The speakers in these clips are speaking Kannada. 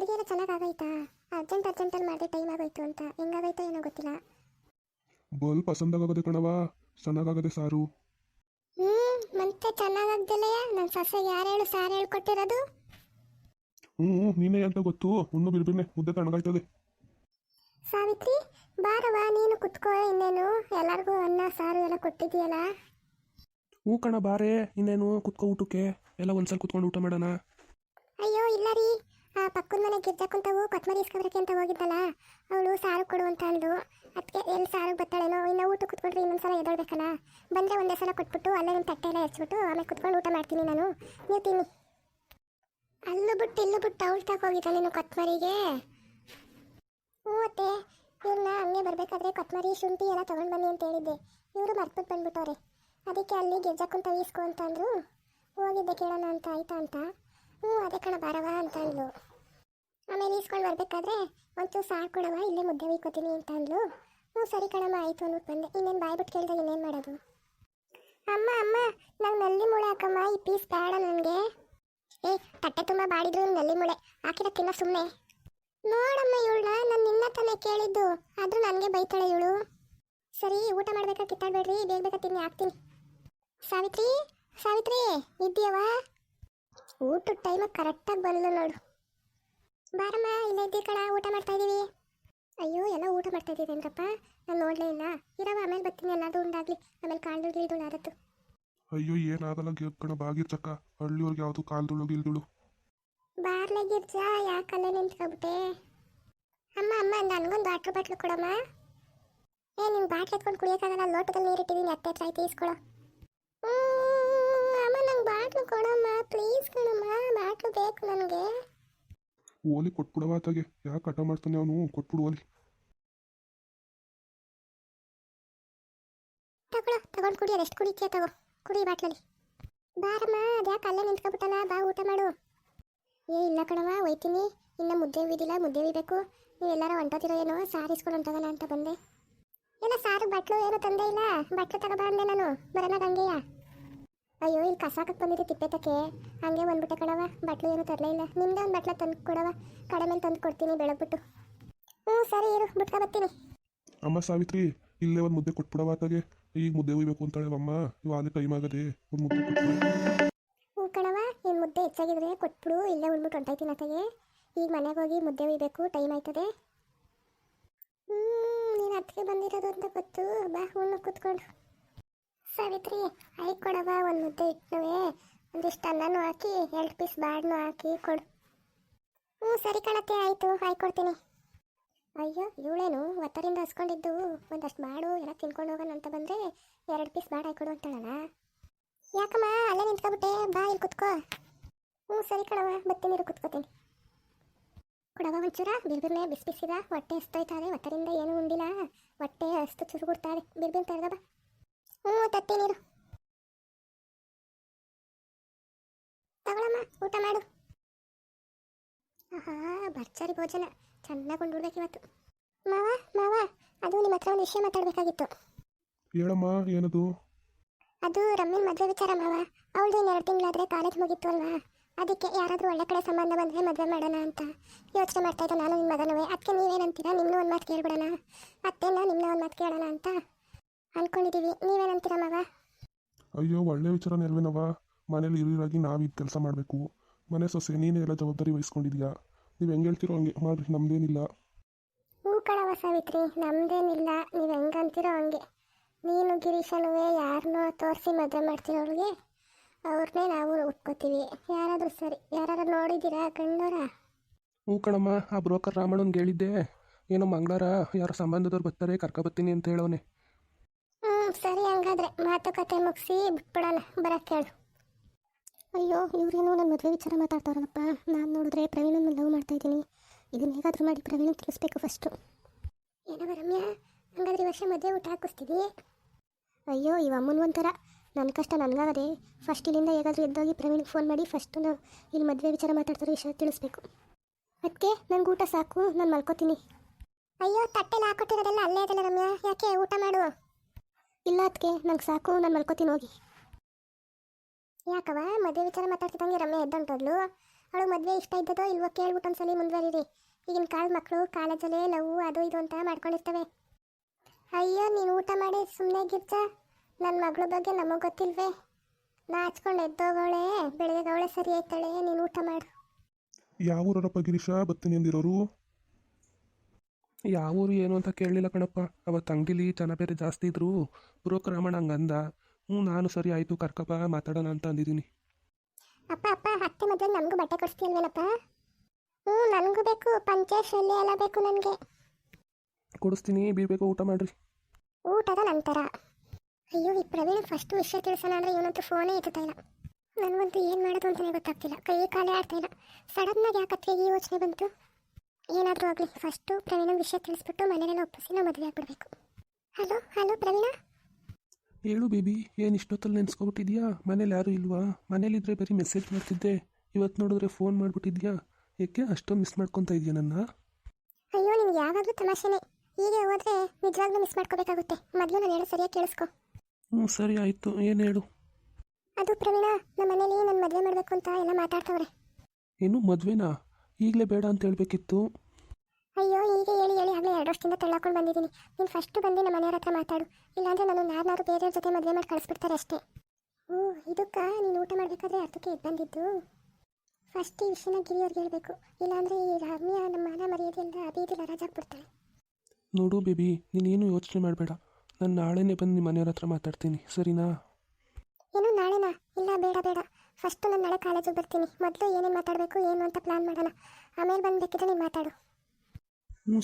ಅಡುಗೆ ಎಲ್ಲ ಚೆನ್ನಾಗಿ ಆಗೈತಾ? ಅರ್ಜೆಂಟಲ್ಲಿ ಮಾಡಿದೆ, ಟೈಮ್ ಆಗೋಯ್ತು ಅಂತ. ಹೆಂಗಾಗೈತೋ ಏನೋ ಗೊತ್ತಿಲ್ಲ. ಬಲ್ ಪಸಂದಾಗದೆ ಕಣವ, ಚೆನ್ನಾಗಾಗದೆ ಸಾರು. ಮತ್ತೆ ಚೆನ್ನಾಗಾಗ್ದಲ್ಲಯ್ಯ. ನನ್ನ ಸೊಸೆಗೆ ಯಾರು ಹೇಳು ಸಾರು ಹೇಳ್ಕೊಟ್ಟಿರೋದು? ನೀನೇ ಅಂತ ಗೊತ್ತು. ಉಣ್ಣು ಬಿರ್ಬಿರ್ನೆ, ಮುದ್ದೆ ತಣ್ಣಗಾಯ್ತದೆ. ಸಾವಿತ್ರಿ, ಬಾರವ ನೀನು ಕುತ್ಕೋ. ಇನ್ನೇನು ಎಲ್ಲರಿಗೂ ಅನ್ನ ಸಾರು ಎಲ್ಲ ಕೊಟ್ಟಿದ್ದೀಯಲ್ಲ. ಕಣ ಬಾರೆ, ಇನ್ನೇನು ಕುತ್ಕೋ ಊಟಕ್ಕೆ. ಎಲ್ಲ ಒಂದ್ಸಲ ಕುತ್ಕೊಂಡು ಊಟ ಮಾಡೋಣ. ಅಯ್ಯೋ ಇಲ್ಲ ರೀ, ಪಕ್ಕದ ಮನೆ ಗಿರ್ಜಾಕುಂತವು ಕೊತ್ತಂಬರಿ ಇಸ್ಕೊಬರಕ್ಕೆ ಅಂತ ಹೋಗಿದ್ದಲ್ಲ, ಅವಳು ಸಾರು ಕೊಡು ಅಂತ ಅಂದು. ಅದಕ್ಕೆ ಎಲ್ಲಿ ಸಾರು ಬರ್ತಾಳೇನೋ. ಇನ್ನು ಊಟ ಕುತ್ಕೊಂಡ್ರೆ ಇನ್ನೊಂದ್ಸಲ ಎದೊಳ್ಬೇಕಲ್ಲ. ಬಂದರೆ ಒಂದೇ ಸಲ ಕೊಟ್ಬಿಟ್ಟು ಅಲ್ಲೇ ನಿಮ್ಮ ತಟ್ಟೆ ಎಲ್ಲ ಹೆಚ್ಚಿಬಿಟ್ಟು ಆಮೇಲೆ ಕುತ್ಕೊಂಡು ಊಟ ಮಾಡ್ತೀನಿ ನಾನು. ನೀವು ತಿನ್ನಿ. ಅಲ್ಲೂ ಬಿಟ್ಟು ಇಲ್ಲೂ ಬಿಟ್ಟು ಅವಳು ತಗೋಗಿದ್ದ ನೀನು ಕೊತ್ತಂಬರಿಗೆ. ಮತ್ತೆ ಇವ್ರನ್ನ ಹಂಗೆ ಬರಬೇಕಾದ್ರೆ ಕೊತ್ತಂಬರಿ ಶುಂಠಿ ಎಲ್ಲ ತೊಗೊಂಡು ಬನ್ನಿ ಅಂತ ಹೇಳಿದ್ದೆ. ಇವರು ಮರ್ತ್ಬಿಟ್ಟು ಬಂದ್ಬಿಟ್ಟವ್ರೆ. ಅದಕ್ಕೆ ಅಲ್ಲಿ ಗಿರ್ಜಾಕುಂತ ಈಸ್ಕೊ ಅಂತಂದ್ರು. ಹೋಗಿದ್ದೆ ಕೇಳೋಣ ಅಂತ, ಆಯ್ತಾ ಅಂತ. ಅದೇ ಕಣ ಬಾರವ ಅಂತ ಅಂದ್ಲು. ಆಮೇಲೆ ಈಸ್ಕೊಂಡು ಬರಬೇಕಾದ್ರೆ ಒಂಚೂರು ಸಾರು ಕೊಡವ, ಇಲ್ಲೇ ಮುದ್ದೆ ಒಯ್ಕೋತೀನಿ ಅಂತ ಅಂದ್ಲು. ಸರಿ ಕಣಮ್ಮ ಆಯಿತು ಅಂದ್ಬಿಟ್ಟು ಬಂದೆ. ಇನ್ನೇನು ಬಾಯ್ಬಿಟ್ಟು ಕೇಳಿದಾಗ ಇನ್ನೇನು ಮಾಡೋದು? ಅಮ್ಮ ಅಮ್ಮ, ನಂಗೆ ನಲ್ಲಿ ಮೂಳೆ ಹಾಕಮ್ಮ, ಈ ಪೀಸ್ ಬೇಡ ನನಗೆ. ತಟ್ಟೆ ತುಂಬ ಬಾಡಿದ್ರು ನಲ್ಲಿ ಮೂಳೆ ಹಾಕಿರೋ ತಿನ್ನ ಸುಮ್ಮನೆ. ನೋಡಮ್ಮ ಇವಳನ್ನ, ನಾನು ನಿನ್ನ ತಾನೇ ಕೇಳಿದ್ದು, ಆದರೂ ನನಗೆ ಬೈತಾಳೆ ಇವಳು. ಸರಿ ಊಟ ಮಾಡ್ಬೇಕಾ ಕಿತ್ತಾಡ್ಬೇಡ್ರಿ, ಬೇಗ ಬೇಗ ತಿನ್ನಿ, ಹಾಕ್ತೀನಿ. ಸಾವಿತ್ರಿ ಸಾವಿತ್ರಿ ಇದ್ದೀಯವ? ಊಟದ ಟೈಮಿಗೆ ಕರೆಕ್ಟಾಗಿ ಬಂದು ನೋಡು. ಬಾರಮ್ಮ, ಇಲ್ಲೇ ಇದ್ದೀವಿ ಕಣ, ಊಟ ಮಾಡ್ತಾ ಇದ್ದೀವಿ. ಅಯ್ಯೋ ಎಲ್ಲ ಊಟ ಮಾಡ್ತಾ ಇದ್ದೀರೇನ್ರಪ್ಪ, ನಾನು ನೋಡಲೇ ಇಲ್ಲ. ಇರವ ಆಮೇಲೆ ಬರ್ತೀನಿ, ಎಲ್ಲಾದರೂ ಉಂಡಾಗಲಿ. ಆಮೇಲೆ ಕಾಲ್ದುಳು ಗಿಲ್ದುಳು ಆದತ್ತು. ಅಯ್ಯೋ ಏನಾಗಲ್ಲ ಕಣ ಬಾಗಿರ್ಚಕ್ಕ, ಹಳ್ಳಿಯವ್ರಿಗೆ ಯಾವುದು ಕಾಲ್ದುಳು ಗಿಲ್ದುಳು. ಬಾರ್ಲೆ ಗಿರ್ಜಾ, ಯಾಕಲ್ಲೇ ನಿಂತ್ಕೊಬಿಟ್ಟೆ? ಅಮ್ಮ ಅಮ್ಮ, ನನಗೊಂದು ವಾಟ್ರ್ ಬಾಟ್ಲು ಕೊಡಮ್ಮ. ನಿನ್ನ ಬಾಟ್ಲು ಎತ್ಕೊಂಡು ಕುಡಿಯೋಕ್ಕಾಗಲ್ಲ, ಲೋಟದಲ್ಲಿ ನೀರಿಟ್ಟಿದ್ದೀನಿ, ಅತ್ತೆ ಹತ್ರ ಆಯ್ತು ಈಸ್ಕೊಳೋ. ಅಮ್ಮ ನಂಗೆ ಬಾಟ್ಲು ಕೊಡಮ್ಮ ಪ್ಲೀಸ್ ಕಣಮ್ಮ, ಬಾಟ್ಲು ಬೇಕು ನನಗೆ. ಓಲಿ ಕೊಟ್ಬಿಡವ ಆತಗೆ, ಯಾಕೆ ಹಠ ಮಾಡ್ತಾನೆ ಅವನು, ಕೊಟ್ಬಿಡು ಓಲಿ. ತಗೊಂಡು ಕುಡಿ, ಅದೆಷ್ಟು ಕುಡಿತೀಯ ತಗೋ, ಕುಡಿ ಬಾಟ್ಲಲ್ಲಿ. ಬಾರಮ್ಮ, ಅದ್ಯಾಕೆ ಅಲ್ಲೇ ನಿಂತ್ಕೊಬಿಟ್ಟಲ್ಲ, ಬಾ ಊಟ ಮಾಡು. ಇಲ್ಲ ಕಣವ, ಒಯ್ತೀನಿ. ಇನ್ನು ಮುದ್ದೆ ಒಯ್ದಿಲ್ಲ, ಮುದ್ದೆ ಒಯ್ಬೇಕು. ನೀವೆಲ್ಲರ ಹೊಂಟೋತಿರೋ ಏನೋ, ಸಾರು ಇಸ್ಕೊಂಡು ಹೊಂಟೋಗೋಣ ಅಂತ ಬಂದೆ. ಎಲ್ಲ ಸಾರು ಬಟ್ಲು ಏನೋ ತಂದೆ ಇಲ್ಲ, ಬಟ್ಲು ತಗೋಬಾ ಅಂದೆ ನಾನು, ಬರೋಣ ಹಂಗೆಯ. ಅಯ್ಯೋ ಇಲ್ಲಿ ಕಸಾಕಕ್ಕೆ ಬಂದಿದ್ದೆ ತಿಪ್ಪೆತಕ್ಕೆ, ಹಂಗೆ ಬಂದ್ಬಿಟ್ಟೆ ಕಣವ, ಬಟ್ಲು ಏನೂ ತರಲೇ ಇಲ್ಲ. ನಿಮ್ದೇ ಒಂದು ಬಟ್ಲ ತಂದು ಕೊಡವ, ಕಡೆ ಮೇಲೆ ತಂದು ಕೊಡ್ತೀನಿ ಬೆಳಗ್ಬಿಟ್ಟು. ಸರಿ ಇರು, ಬಿಟ್ಕೊ ಬರ್ತೀನಿ. ಅಮ್ಮ ಸಾವಿತ್ರಿ, ಇಲ್ಲೇ ಒಂದು ಮುದ್ದೆ ಕೊಟ್ಬಿಡವ ಆತಗೆ, ಈಗ ಮುದ್ದೆ ಒಯ್ಬೇಕು ಅಂತಾಳೆ ಅಮ್ಮ. ಇವಾಗಲೇ ಟೈಮ್ ಆಗದೆ, ಒಂದು ಮುದ್ದೆ ಕೊಟ್ಬಿಡು. ಕಣವ, ನೀನು ಮುದ್ದೆ ಹೆಚ್ಚಾಗಿದ್ರೆ ಕೊಟ್ಬಿಡು, ಇಲ್ಲೇ ಉಳ್ಬಿಟ್ಟು ಹೊಂಟೈತೀನಿ ಆತಗೆ. ಈಗ ಮನೆಗೆ ಹೋಗಿ ಮುದ್ದೆ ಒಯ್ಬೇಕು, ಟೈಮ್ ಆಯ್ತದೆ. ನೀನು ಅದಕ್ಕೆ ಬಂದಿರೋದು ಅಂತ ಗೊತ್ತು, ಬಾ ಉಣ್ಣು ಕೂತ್ಕೊಂಡು. ಸಾವಿತ್ರಿ ಆಯ್ತು ಕೊಡವ, ಒಂದು ಮುದ್ದೆ ಇಟ್ಟುವೆ, ಒಂದಿಷ್ಟು ಅನ್ನನೂ ಹಾಕಿ 2 ಪೀಸ್ ಬಾಡ್ನೂ ಹಾಕಿ ಕೊಡು. ಸರಿ ಕಣತ್ತೆ, ಆಯಿತು ಕೊಡ್ತೀನಿ. ಅಯ್ಯೋ ಇವಳೇನು ಒತ್ತರಿಂದ ಹಸ್ಕೊಂಡಿದ್ದು, ಒಂದಷ್ಟು ಬಾಡು ಎಲ್ಲ ತಿನ್ಕೊಂಡು ಹೋಗೋಣ ಅಂತ ಬಂದರೆ 2 ಪೀಸ್ ಬಾಡು ಹಾಕೊಡು ಅಂತಾಳಲ್ಲ. ಯಾಕಮ್ಮ ಅಲ್ಲೇ ನಿಂತ್ಕೊಬಿಟ್ಟೆ, ಬಾ ಇಲ್ಲಿ ಕುತ್ಕೋ. ಸರಿ ಕಣವ, ಬರ್ತೀನಿ, ಕುತ್ಕೋತೀನಿ. ಕೊಡವ ಒಂಚೂರ ಬಿರ್ಬಿರ್ನೆ, ಬಿಸಿದ ಹೊಟ್ಟೆ ಹಸ್ತೋಯ್ತಾರೆ, ಒತ್ತರಿಂದ ಏನೂ ಉಂಡಿಲ್ಲ, ಹೊಟ್ಟೆ ಹಸ್ತು ಚುರುಗುಡ್ತಾರೆ, ಬಿರ್ಬಿನ್ ತರ್ಗಬ. ತತ್ತಿ ನೀರು ತಗೊಳಮ್ಮ, ಊಟ ಮಾಡು. ಭರ್ಜರಿ ಭೋಜನ, ಚೆನ್ನಾಗಿ ಉಂಡ್ಬಿಡ್ಬೇಕು ಇವತ್ತು. ಮಾವ, ಅದು ನಿಮ್ಮ ಹತ್ರ ಒಂದು ವಿಷಯ ಮಾತಾಡಬೇಕಾಗಿತ್ತು. ಹೇಳಮ್ಮ, ಏನದು? ಅದು ರಮ್ಯನ ಮದುವೆ ವಿಚಾರ ಮಾವ. ಅವಳದು 2 ತಿಂಗಳಾದರೆ ಕಾಲೇಜ್ ಮುಗಿತ್ತು ಅಲ್ವಾ, ಅದಕ್ಕೆ ಯಾರಾದರೂ ಒಳ್ಳೆ ಕಡೆ ಸಂಬಂಧ ಬಂದರೆ ಮದುವೆ ಮಾಡೋಣ ಅಂತ ಯೋಚನೆ ಮಾಡ್ತಾ ಇದ್ದೆ ನಾನು, ನಿಮ್ಮ ಮಗನವೇ. ಅದಕ್ಕೆ ನೀವೇನಂತೀರಾ, ನಿಮ್ಮನ್ನೂ ಒಂದು ಮಾತು ಕೇಳ್ಬಿಡೋಣ, ಅತ್ತೆನ ನಿಮ್ಮನ್ನ ಒಂದು ಮಾತು ಕೇಳೋಣ ಅಂತ ಅಂದ್ಕೊಂಡಿದ್ದೀವಿ. ನೀವೇನಂತೀರ ಮಾವ? ಅಯ್ಯೋ ಒಳ್ಳೆ ವಿಚಾರನೇ ಅಲ್ವೇನವ. ಮನೇಲಿ ಹಿರಿಯರಾಗಿ ನಾವು ಇದು ಕೆಲಸ ಮಾಡಬೇಕು. ಮನೆ ಸೊಸೆ ನೀನೇ ಎಲ್ಲ ಜವಾಬ್ದಾರಿ ವಹಿಸ್ಕೊಂಡಿದ್ಯಾ. ನೀವು ಹೆಂಗೆ ಹೇಳ್ತೀರೋ ಹಂಗೆ ಮಾಡಿರಿ, ನಮ್ದೇನಿಲ್ಲ. ಕಣವ ಸಾವಿತ್ರಿ, ನಮ್ದೇನಿಲ್ಲ, ನೀವು ಹೆಂಗೆ ಅಂತೀರೋ ಹಂಗೆ. ನೀನು ಗಿರೀಶನುವೆ ಯಾರನ್ನೋ ತೋರಿಸಿ ಮದುವೆ ಮಾಡ್ತಿರೋರಿಗೆ ಅವ್ರನ್ನೇ ನಾವು ಉಟ್ಕೋತೀವಿ. ಯಾರಾದರೂ ಸರಿ, ಯಾರು ನೋಡಿದ್ದೀರಾ ಗಂಡೋರ? ಕಣಮ್ಮ, ಆ ಬ್ರೋಕರ್ ರಾಮಣ್ಣನ್ಗೆ ಹೇಳಿದ್ದೆ, ಏನೋ ಮಂಗಳವಾರ ಯಾರೋ ಸಂಬಂಧದವ್ರು ಬರ್ತಾರೆ, ಕರ್ಕೊಬತ್ತೀನಿ ಅಂತ ಹೇಳೋನೆ. ಸರಿ, ಹಂಗಾದ್ರೆ ಮಾತುಕತೆ ಮುಗಿಸಿ ಬಿಟ್ಬಿಡೋಣ, ಬರಕ್ಕೆ ಹೇಳು. ಅಯ್ಯೋ ಇವ್ರೇನೋ ನನ್ನ ಮದುವೆ ವಿಚಾರ ಮಾತಾಡ್ತಾರಲ್ಲಪ್ಪ. ನಾನು ನೋಡಿದ್ರೆ ಪ್ರವೀಣನ್ನು ಲವ್ ಮಾಡ್ತಾಯಿದ್ದೀನಿ. ಇದನ್ನ ಹೇಗಾದರೂ ಮಾಡಿ ಪ್ರವೀಣ್ ತಿಳಿಸ್ಬೇಕು ಫಸ್ಟು. ಏನವ ರಮ್ಯಾ, ಹಂಗಾದ್ರೆ ಈ ವರ್ಷ ಮದುವೆ ಊಟ ಹಾಕಿಸ್ತೀವಿ? ಅಯ್ಯೋ ಇವ ಅಮ್ಮನ ಒಂಥರ, ನನ್ನ ಕಷ್ಟ ನನಗಾಗದೆ. ಫಸ್ಟ್ ಇಲ್ಲಿಂದ ಹೇಗಾದರೂ ಎದ್ದೋಗಿ ಪ್ರವೀಣ್ಗೆ ಫೋನ್ ಮಾಡಿ ಫಸ್ಟು ಇಲ್ಲಿ ಮದುವೆ ವಿಚಾರ ಮಾತಾಡ್ತಾರೋ ವಿಷಯ ತಿಳಿಸ್ಬೇಕು. ಅದಕ್ಕೆ ನನಗೆ ಊಟ ಸಾಕು, ನಾನು ಮಲ್ಕೋತೀನಿ. ಅಯ್ಯೋ ತಟ್ಟೆಲ್ಲ ಹಾಕೊಟ್ಟಿರೋದೆಲ್ಲ ಅಲ್ಲೇ ಇದೆಲ್ಲ ರಮ್ಯಾ, ಯಾಕೆ ಊಟ ಮಾಡು. ಇಲ್ಲ ಅದಕ್ಕೆ ನಂಗೆ ಸಾಕು, ನಾನು ಮಲ್ಕೋತೀನಿ ಹೋಗಿ. ಯಾಕವ ಮದುವೆ ವಿಚಾರ ಮಾತಾಡ್ತಿದ್ದಂಗೆ ರಮ್ಯಾ ಎದ್ದೊಂಟೋದ್ಲು. ಅವಳು ಮದುವೆ ಇಷ್ಟ ಇದ್ದದೋ ಇಲ್ವೋ ಕೇಳ್ಬಿಟ್ಟು ಒಂದ್ಸಲಿ ಮುಂದುವರಿರಿ. ಈಗಿನ ಕಾಲದ ಮಕ್ಕಳು ಕಾಲೇಜಲ್ಲೇ ಲವ್ ಅದು ಇದು ಅಂತ ಮಾಡ್ಕೊಂಡಿರ್ತವೆ. ಅಯ್ಯೋ ನೀನು ಊಟ ಮಾಡಿ ಸುಮ್ಮನೆ ಗಿರ್ಜ. ನನ್ನ ಮಗಳ ಬಗ್ಗೆ ನಮಗೆ ಗೊತ್ತಿಲ್ವೇ? ನಾಚ್ಕೊಂಡು ಎದ್ದೋಗವಳೆ, ಬೆಳಿಗ್ಗೆ ಅವಳೆ ಸರಿ ಆಯ್ತಾಳೆ. ನೀನು ಊಟ ಮಾಡು. ಯಾವ ಊರಪ್ಪ ಗಿರೀಶ ಬರ್ತೀನಿ ಅಂದಿರೋರು? ಯಾವ ಊರು ಏನು ಅಂತ ಕೇಳಲಿಲ್ಲ ಕಣಪ್ಪ. ಅವತ್ತು ಅಂಗಡಿಲಿ ಜನ ಬೇರೆ ಜಾಸ್ತಿ ಇದ್ರು. ಬ್ರೋಕರ್ ರಾಮಣ್ಣ ಹಂಗಂದ. ನಾನು ಸರಿ ಆಯಿತು ಕರ್ಕಪ್ಪ ಮಾತಾಡೋಣ ಅಂತ ಅಂದಿದ್ದೀನಿ. ಅಪ್ಪ ಅಪ್ಪ ಅತ್ತೆ ಮದುವೆಗೆ ನಮಗೂ ಬಟ್ಟೆ ಕೊಡಿಸ್ತೀಯಲ್ವೇನಪ್ಪ? ನನಗೂ ಬೇಕು, ಪಂಚೆ ಶಲ್ಯ ಎಲ್ಲ ಬೇಕು ನನಗೆ. ಕೊಡಿಸ್ತೀನಿ, ಬೀಳ್ಬೇಕು, ಊಟ ಮಾಡಿರಿ. ಊಟದ ನಂತರ. ಅಯ್ಯೋ ಈ ಪ್ರವೀಣ್ ಫಸ್ಟು ವಿಷಯ ತಿಳಿಸೋಣ ಅಂದರೆ ಇವನಂತೂ ಫೋನೇ ಎತ್ತುತ್ತಾ ಇಲ್ಲ. ನನಗಂತೂ ಏನು ಮಾಡೋದು ಅಂತಲೇ ಗೊತ್ತಾಗ್ತಿಲ್ಲ. ಕೈ ಕಾಲೇ ಆಡ್ತಾ ಇಲ್ಲ. ಸಡನ್ನಾಗಿ ಯಾಕೆ ಈ ಯೋಚನೆ ಬಂತು? ಏನಾದರೂ ಆಗಲಿ ಫಸ್ಟು ಪ್ರವೀಣ ವಿಷಯ ತಿಳಿಸ್ಬಿಟ್ಟು ಮನೆಯಲ್ಲೆಲ್ಲ ಒಪ್ಪಿಸಿ ನಾವು ಮದುವೆ ಆಗ್ಬಿಡ್ಬೇಕು. Hello hello Praveen. ಹೇಳು ಬೇಬಿ, ಏನು ಇಷ್ಟೊತ್ತಲ್ಲಿ ನೆನೆಸ್ಕೊಬಿಟ್ಟಿದ್ಯಾ? ಮನೇಲಿ ಯಾರೂ ಇಲ್ವಾ? ಮನೇಲಿದ್ದರೆ ಬರೀ ಮೆಸೇಜ್ ಮಾಡ್ತಿದ್ದೆ, ಇವತ್ತು ನೋಡಿದ್ರೆ ಫೋನ್ ಮಾಡಿಬಿಟ್ಟಿದ್ಯಾ. ಏಕೆ ಅಷ್ಟೊಂದು ಮಿಸ್ ಮಾಡ್ಕೊತಾ ಇದೆಯಾ ನನ್ನ? ಅಯ್ಯೋ ನಿಮ್ಗೆ ಯಾವಾಗಲೂ ತಮಾಷೆನೇ. ಹೀಗೆ ಹೋದರೆ ನಿಜವಾಗ್ಲೂ ಮಿಸ್ ಮಾಡ್ಕೋಬೇಕಾಗುತ್ತೆ. ಮೊದಲು ನಾನು ಹೇಳೋ ಸರಿಯಾಗಿ ಕೇಳಿಸ್ಕೊ. ಸರಿ ಆಯಿತು, ಏನು ಹೇಳು. ಅದು ಪ್ರವೀಣ, ನಮ್ಮ ಮನೇಲಿ ನನ್ನ ಮದುವೆ ಮಾಡಬೇಕು ಅಂತ ಎಲ್ಲ ಮಾತಾಡ್ತವ್ರೆ. ಏನು ಮದುವೆನಾ? ಈಗಲೇ ಬೇಡ ಅಂತ ಹೇಳ್ಬೇಕಿತ್ತು. ಅಯ್ಯೋ ಹೀಗೆ ಹೇಳಿ ಹೇಳಿ ಆಗಲೇ 2 ವರ್ಷದಿಂದ ತಳ್ಳಾಕೊಂಡು ಬಂದಿದ್ದೀನಿ. ನೀನು ಫಸ್ಟು ಬಂದು ನಮ್ಮ ಮನೆಯವ್ರ ಹತ್ರ ಮಾತಾಡು. ಇಲ್ಲಾಂದರೆ ನಾನು ಯಾರನ್ನಾರು ಬೇರೆಯವ್ರ ಜೊತೆ ಮದುವೆ ಮಾಡಿ ಕಳಿಸ್ಬಿಡ್ತಾರೆ ಅಷ್ಟೇ. ಇದಕ್ಕೆ ನೀನು ಊಟ ಮಾಡಬೇಕಾದ್ರೆ ಅರ್ಥಕ್ಕೆ ಎದ್ದು ಬಂದಿದ್ದು. ಫಸ್ಟ್ ಈ ವಿಷಯನ ಗಿರಿಯವ್ರಿಗೆ ಹೇಳಬೇಕು. ಇಲ್ಲಾಂದರೆ ಈ ರಮ್ಯಾ ನಮ್ಮ ಮಾನ ಮರ್ಯಾದೆಯಿಂದ ಬೀದಿಲ್ಲ ರಾಜಾಗ್ಬಿಡ್ತಾಳೆ. ನೋಡು ಬೇಬಿ, ನೀನೇನು ಯೋಚನೆ ಮಾಡಬೇಡ. ನಾನು ನಾಳೆನೇ ಬಂದು ನಿಮ್ಮ ಮನೆಯವ್ರ ಹತ್ರ ಮಾತಾಡ್ತೀನಿ, ಸರಿನಾ? ಏನು ನಾಳೆನಾ? ಇಲ್ಲ ಬೇಡ ಬೇಡ. ಫಸ್ಟು ನಾನು ನಾಳೆ ಕಾಲೇಜಿಗೆ ಬರ್ತೀನಿ. ಮೊದಲು ಏನೇನು ಮಾತಾಡಬೇಕು ಏನು ಅಂತ ಪ್ಲ್ಯಾನ್ ಮಾಡೋಣ. ಆಮೇಲೆ ಬಂದು ಬೇಕಿದ್ರೆ ನೀನು ಮಾತಾಡು.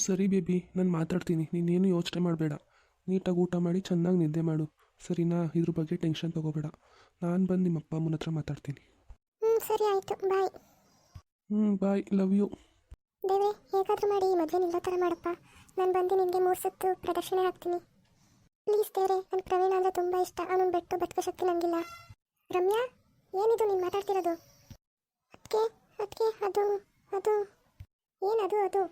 ಸರಿ ಬೇಬಿ, ನಾನು ಮಾತಾಡ್ತೀನಿ. ನೀನೇನು ಯೋಚನೆ ಮಾಡಬೇಡ. ನೀಟಾಗಿ ಊಟ ಮಾಡಿ ಚೆನ್ನಾಗಿ ನಿದ್ದೆ ಮಾಡು, ಸರಿನಾ? ಇದ್ರ ಬಗ್ಗೆ ಟೆನ್ಷನ್ ತೊಗೋಬೇಡ. ನಾನು ಬಂದು ನಿಮ್ಮ ಅಪ್ಪ ಅಮ್ಮನ ಹತ್ರ ಮಾತಾಡ್ತೀನಿ. ಸರಿ ಆಯಿತು, ಬಾಯ್. ಬಾಯ್, ಲವ್ ಯು. ದೇವ್ರೆ, ಹೇಗಾದರೂ ಮಾಡಿ ಈ ಮದುವೆ ನಿಲ್ಲೋ ಥರ ಮಾಡಪ್ಪ. ನಾನು ಬಂದು ನಿನಗೆ 3 ಸುತ್ತು ಪ್ರದಕ್ಷಿಣೆ ಹಾಕ್ತೀನಿ. ಪ್ಲೀಸ್ ದೇವ್ರೆ, ನನ್ನ ಪ್ರವೀಣ ಅಂದರೆ ತುಂಬ ಇಷ್ಟ. ಅವನನ್ನು ಬಿಟ್ಟು ಬದುಕೋ ಶಕ್ತಿ ನನಗಿಲ್ಲ. ರಮ್ಯಾ, ಏನಿದು ನೀನು ಮಾತಾಡ್ತಿರೋದು? ಅದಕ್ಕೆ ಅದಕ್ಕೆ ಅದು ಅದು ಏನದು ಅದು?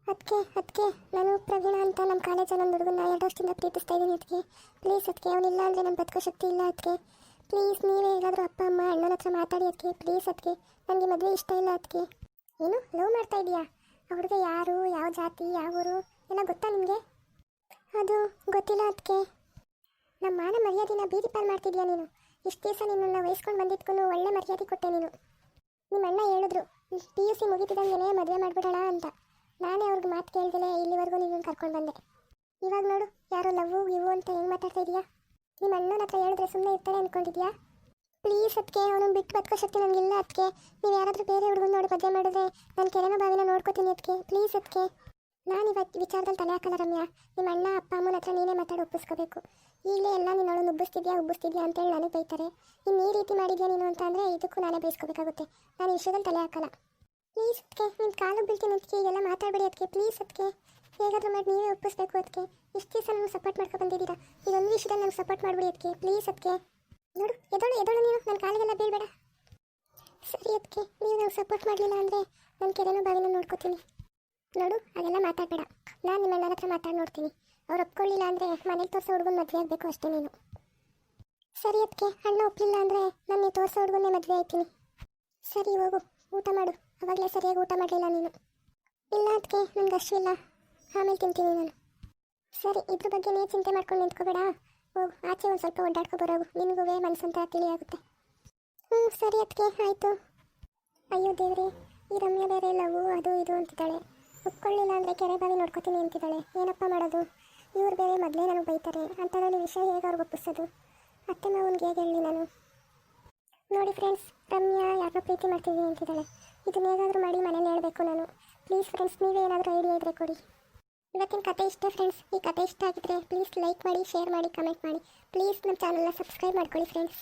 ಅದಕ್ಕೆ ನಾನು ಪ್ರವೀಣ ಅಂತ ನಮ್ಮ ಕಾಲೇಜಲ್ಲಿ ಒಂದು ಹುಡುಗನ 2 ವರ್ಷದಿಂದ ಪ್ರೀತಿಸ್ತಾ ಇದ್ದೀನಿ. ಅದಕ್ಕೆ ಪ್ಲೀಸ್, ಅದಕ್ಕೆ ಅವನಿಲ್ಲ ಅಂದರೆ ನನ್ನ ಬದುಕೋ ಶಕ್ತಿ ಇಲ್ಲ. ಅದಕ್ಕೆ ಪ್ಲೀಸ್ ನೀವೇ ಹೇಗಾದರೂ ಅಪ್ಪ ಅಮ್ಮ ಅಣ್ಣನ ಹತ್ರ ಮಾತಾಡಿ. ಅದಕ್ಕೆ ಪ್ಲೀಸ್, ಅದಕ್ಕೆ ನನಗೆ ಮದುವೆ ಇಷ್ಟ ಇಲ್ಲ. ಅದಕ್ಕೆ ಏನು ಲವ್ ಮಾಡ್ತಾ ಇದೀಯಾ? ಆ ಹುಡುಗ ಯಾರು, ಯಾವ ಜಾತಿ, ಯಾವ ಊರು ಎಲ್ಲ ಗೊತ್ತಾ ನಿಮಗೆ? ಅದು ಗೊತ್ತಿಲ್ಲ. ಅದಕ್ಕೆ ನಮ್ಮ ಮಾನ ಮರ್ಯಾದೆನ ಬೀದಿ ಪಾಲು ಮಾಡ್ತಿದ್ಯಾ ನೀನು. ಇಷ್ಟು ದಿವಸ ನಿನ್ನನ್ನು ವಹಿಸ್ಕೊಂಡು ಬಂದಿದ್ಕೂ ಒಳ್ಳೆ ಮರ್ಯಾದೆ ಕೊಟ್ಟೆ ನೀನು. ನಿಮ್ಮ ಅಣ್ಣ ಹೇಳಿದ್ರು PUC ಮುಗಿತಿದ್ದಂಗೆ ಮದುವೆ ಮಾಡಿಬಿಡೋಣ ಅಂತ. ನಾನೇ ಅವ್ರಿಗೆ ಮಾತು ಕೇಳ್ದಲೇ ಇಲ್ಲಿವರೆಗೂ ನಿನ್ನನ್ನು ಕರ್ಕೊಂಡು ಬಂದೆ. ಇವಾಗ ನೋಡು ಯಾರೋ ಲವ್ವು ಇವು ಅಂತ ಹೆಂಗೆ ಮಾತಾಡ್ತಾ ಇದೆಯಾ? ನಿಮ್ಮ ಅಣ್ಣನ ಹತ್ರ ಹೇಳಿದ್ರೆ ಸುಮ್ಮನೆ ಇರ್ತಾನೆ ಅಂದ್ಕೊಂಡಿದ್ಯಾ? ಪ್ಲೀಸ್, ಅದಕ್ಕೆ ಅವನನ್ನು ಬಿಟ್ಟು ಬದುಕೋ ಶಕ್ತಿ ನನಗಿಲ್ಲ. ಅದಕ್ಕೆ ನೀವು ಯಾರಾದರೂ ಬೇರೆ ಹುಡುಗನ ನೋಡಿ ಮದುವೆ ಮಾಡಿದ್ರೆ ನಾನು ಕೆರೆನೋ ಬಾವಿನ ನೋಡ್ಕೋತೀನಿ. ಅದಕ್ಕೆ ಪ್ಲೀಸ್, ಅದಕ್ಕೆ ನಾನು ಇವತ್ತು ವಿಚಾರದಲ್ಲಿ ತಲೆ ಹಾಕಲ್ಲ ರಮ್ಯಾ. ನಿಮ್ಮ ಅಣ್ಣ ಅಪ್ಪ ಅಮ್ಮನ ಹತ್ರ ನೀನೇ ಮಾತಾಡಿ ಒಪ್ಪಿಸ್ಕೋಬೇಕು. ಈಗಲೇ ಎಲ್ಲ ನೀನು ಅವಳು ಉಬ್ಬಿಸ್ತಿದ್ಯಾ ಅಂತೇಳಿ ನನಗೆ ಬೈತಾರೆ. ಇನ್ನು ಈ ರೀತಿ ಮಾಡಿದ್ಯಾ ನೀನು ಅಂತ ಅಂದರೆ ಇದಕ್ಕೂ ನಾನೇ ಬೈಸ್ಕೋಬೇಕಾಗುತ್ತೆ. ನಾನು ಈ ವಿಷಯದಲ್ಲಿ ತಲೆ ಹಾಕಲ್ಲ. ಪ್ಲೀಸ್, ಅದಕ್ಕೆ ನಿನ್ನ ಕಾಲು ಬೀಳ್ತೀನಿ. ಅದಕ್ಕೆ ಈಗೆಲ್ಲ ಮಾತಾಡಬೇಡಿ. ಅದಕ್ಕೆ ಪ್ಲೀಸ್, ಅದಕ್ಕೆ ಹೇಗಾದರೂ ಮಾಡಿ ನೀವೇ ಒಪ್ಪಿಸ್ಬೇಕು. ಅದಕ್ಕೆ ಇಷ್ಟು ದಿವಸ ನನಗೆ ಸಪೋರ್ಟ್ ಮಾಡ್ಕೊ ಬಂದಿದ್ದೀರಾ. ಇದೊಂದು ವಿಷಯದಲ್ಲಿ ನನಗೆ ಸಪೋರ್ಟ್ ಮಾಡಿಬಿಡಿ. ಅದಕ್ಕೆ ಪ್ಲೀಸ್, ಅದಕ್ಕೆ ನೋಡು ಎದೋಳು ನೀನು ನನ್ನ ಕಾಲಿಗೆಲ್ಲ ಬೀಳ್ಬೇಡ. ಸರಿ, ಅದಕ್ಕೆ ನೀವು ನಂಗೆ ಸಪೋರ್ಟ್ ಮಾಡಲಿಲ್ಲ ಅಂದರೆ ನನ್ನ ಕೆರೆನೋ ಬಾವಿನ ನೋಡ್ಕೋತೀನಿ. ನೋಡು ಅದೆಲ್ಲ ಮಾತಾಡಬೇಡ. ನಾನು ನಿಮ್ಮ ಅಣ್ಣನ ಹತ್ರ ಮಾತಾಡಿ ನೋಡ್ತೀನಿ. ಅವ್ರು ಒಪ್ಕೊಳ್ಳಿಲ್ಲ ಅಂದರೆ ಮನೇಲಿ ತೋರಿಸೋ ಹುಡುಗನ ಮದುವೆ ಆಗಬೇಕು ಅಷ್ಟೇ ನೀನು. ಸರಿ, ಅದಕ್ಕೆ ಅಣ್ಣ ಒಪ್ಪಲಿಲ್ಲ ಅಂದರೆ ನಾನು ನೀವು ತೋರಿಸೋ ಹುಡುಗನ್ನೇ ಮದುವೆ ಆಯ್ತೀನಿ. ಸರಿ ಹೋಗು, ಊಟ ಮಾಡು. ಅವಾಗಲೇ ಸರಿಯಾಗಿ ಊಟ ಮಾಡಲಿಲ್ಲ ನೀನು. ಇಲ್ಲ ಅದಕ್ಕೆ ನನಗೆ ಹಸಿವಿಲ್ಲ, ಆಮೇಲೆ ತಿಂತೀನಿ ನಾನು. ಸರಿ, ಇದ್ರ ಬಗ್ಗೆ ನೀನು ಚಿಂತೆ ಮಾಡ್ಕೊಂಡು ನಿಂತ್ಕೋಬೇಡ. ಹೋಗು, ಆಚೆ ಒಂದು ಸ್ವಲ್ಪ ಓಡಾಡ್ಕೊ ಬರೋಗು. ನಿನಗೂ ಮನಸ್ಸಂತ ತಿಳಿಯಾಗುತ್ತೆ. ಸರಿ ಅದಕ್ಕೆ ಆಯಿತು. ಅಯ್ಯೋ ದೇವ್ರಿ, ಈ ರಮ್ಯಾ ಬೇರೆ ಲವ್ವು ಅದು ಇದು ಅಂತಿದ್ದಾಳೆ. ಒಪ್ಕೊಳ್ಳಿಲ್ಲ ಅಂದರೆ ಕೆರೆ ಬಾವಿ ನೋಡ್ಕೊತೀನಿ ಅಂತಿದ್ದಾಳೆ. ಏನಪ್ಪ ಮಾಡೋದು? ಇವ್ರು ಬೇರೆ ಮೊದಲೇ ನನಗೆ ಬೈತಾರೆ ಅಂಥದ್ರಲ್ಲಿ ವಿಷಯ ಹೇಗೆ ಅವ್ರಿಗೆ ಒಪ್ಪಿಸೋದು? ಅತ್ತೆ ಮಾವನಿಗೆ ಹೇಗೆ ಹೇಳಿ ನಾನು? ನೋಡಿ ಫ್ರೆಂಡ್ಸ್, ರಮ್ಯಾ ಯಾರನ್ನೋ ಪ್ರೀತಿ ಮಾಡ್ತಿದ್ದೀನಿ ಅಂತಿದ್ದಾಳೆ. ಇದನ್ನ ಹೇಗಾದರೂ ಮಾಡಿ ಮನೇಲಿ ಹೇಳಬೇಕು ನಾನು. ಪ್ಲೀಸ್ ಫ್ರೆಂಡ್ಸ್, ನೀವೇ ಏನಾದರೂ ಐಡಿಯಾ ಇದ್ದರೆ ಕೊಡಿ. ಇವತ್ತಿನ ಕತೆ ಇಷ್ಟೇ ಫ್ರೆಂಡ್ಸ್. ಈ ಕತೆ ಇಷ್ಟ ಆಗಿದ್ರೆ ಪ್ಲೀಸ್ ಲೈಕ್ ಮಾಡಿ, ಶೇರ್ ಮಾಡಿ, ಕಮೆಂಟ್ ಮಾಡಿ. ಪ್ಲೀಸ್ ನಮ್ಮ ಚಾನಲ್ನ ಸಬ್ಸ್ಕ್ರೈಬ್ ಮಾಡ್ಕೊಳ್ಳಿ ಫ್ರೆಂಡ್ಸ್.